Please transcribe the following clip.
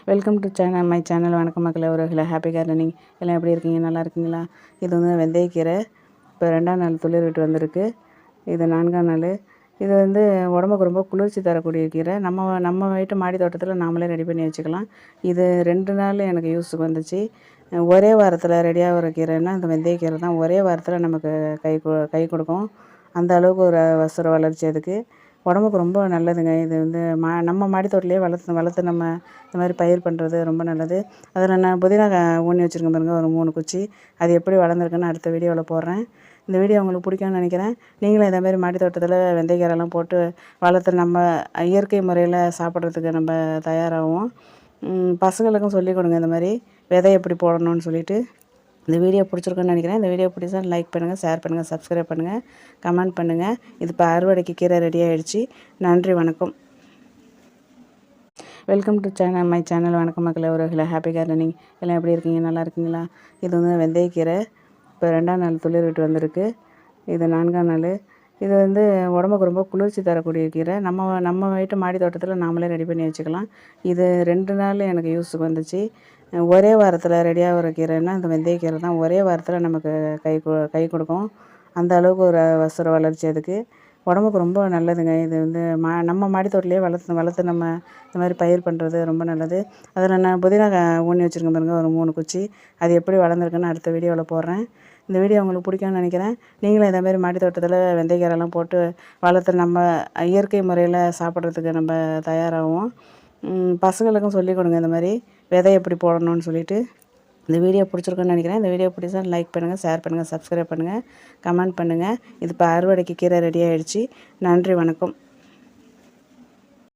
Welcome to my channel. வணக்கம் மக்களே, உறவுகளே, ஹாப்பி கார்டனிங். எல்லாம் எப்படி இருக்கீங்க? நல்லா இருக்கீங்களா? இது வந்து வெந்தயக்கீரை. இப்போ 2ஆம் நாள் துளிர் விட்டு வந்திருக்கு. இது 4ஆம் நாள். இது வந்து உடம்புக்கு ரொம்ப குளிர்ச்சி தரக்கூடிய கீரை. நம்ம வீட்டு மாடி தோட்டத்தில் நாமளே ரெடி பண்ணி வச்சுக்கலாம். இது 2 நாள் எனக்கு யூஸுக்கு வந்துச்சு. ஒரே வாரத்தில் ரெடியாக ஒரு கீரைன்னா இந்த வெந்தயக்கீரை தான். ஒரே வாரத்தில் நமக்கு கை கொடுக்கும். அந்த அளவுக்கு ஒரு வசுர வளர்ச்சி அதுக்கு. உடம்புக்கு ரொம்ப நல்லதுங்க. இது வந்து நம்ம மாடி தோட்டத்திலேயே வளர்த்து நம்ம இந்த மாதிரி பயிர் பண்ணுறது ரொம்ப நல்லது. அதில் நான் புதினா ஊனி வச்சுருக்கேன் பாருங்க, ஒரு 3 குச்சி. அது எப்படி வளர்ந்துருக்குன்னு அடுத்த வீடியோவில் போடுறேன். இந்த வீடியோ உங்களுக்கு பிடிக்கும்னு நினைக்கிறேன். நீங்களும் இதேமாதிரி மாடி தோட்டத்தில் வெந்தயக்கீரைலாம் போட்டு வளர்த்து நம்ம இயற்கை முறையில் சாப்பிட்றதுக்கு நம்ம தயாராகும். பசங்களுக்கும் சொல்லிக் கொடுங்க இந்த மாதிரி விதை எப்படி போடணும்னு சொல்லிட்டு. இந்த வீடியோ பிடிச்சிருக்குன்னு நினைக்கிறேன். இந்த வீடியோ பிடிச்சா லைக் பண்ணுங்கள், ஷேர் பண்ணுங்கள், சப்ஸ்கிரைப் பண்ணுங்கள், கமெண்ட் பண்ணுங்கள். இது இப்போ அறுவடைக்கு கீரை ரெடி ஆகிடுச்சு. நன்றி, வணக்கம். Welcome to my channel. வணக்கம் மக்களே, உறவுகளே, ஹாப்பி கார்டனிங். எல்லாம் எப்படி இருக்கீங்க? நல்லா இருக்கீங்களா? இது வந்து வெந்தயக்கீரை. இப்போ 2ஆம் நாள் துளிர் விட்டு வந்திருக்கு. இது 4ஆம் நாள். இது வந்து உடம்புக்கு ரொம்ப குளிர்ச்சி தரக்கூடிய கீரை. நம்ம வீட்டு மாடி தோட்டத்தில் நாமளே ரெடி பண்ணி வச்சுக்கலாம். இது 2 நாள் எனக்கு யூஸுக்கு வந்துச்சு. ஒரே வாரத்தில் ரெடியாக ஒரு கீரைன்னா இந்த வெந்தயக்கீரை தான். ஒரே வாரத்தில் நமக்கு கை கொடுக்கும். அந்த அளவுக்கு ஒரு வசுர வளர்ச்சி அதுக்கு. உடம்புக்கு ரொம்ப நல்லதுங்க. இது வந்து நம்ம மாடி தோட்டத்திலேயே வளர்த்து நம்ம இந்த மாதிரி பயிர் பண்ணுறது ரொம்ப நல்லது. அதில் நான் புதினா ஊனி வச்சுருக்கேன் பாருங்க, ஒரு 3 குச்சி. அது எப்படி வளர்ந்துருக்குன்னு அடுத்த வீடியோவில் போடுறேன். இந்த வீடியோ உங்களுக்கு பிடிக்கும்னு நினைக்கிறேன். நீங்களும் இதேமாதிரி மாடி தோட்டத்தில் வெந்தயக்கீரைலாம் போட்டு வளர்த்து நம்ம இயற்கை முறையில் சாப்பிட்றதுக்கு நம்ம தயாராகும். பசங்களுக்கும் சொல்லிக் கொடுங்க இந்த மாதிரி விதை எப்படி போடணும்னு சொல்லிட்டு. இந்த வீடியோ பிடிச்சிருக்குன்னு நினைக்கிறேன். இந்த வீடியோ பிடிச்சா லைக் பண்ணுங்கள், ஷேர் பண்ணுங்கள், சப்ஸ்கிரைப் பண்ணுங்கள், கமெண்ட் பண்ணுங்கள். இது இப்போ அறுவடைக்கு கீரை ரெடி ஆகிடுச்சு. நன்றி, வணக்கம்.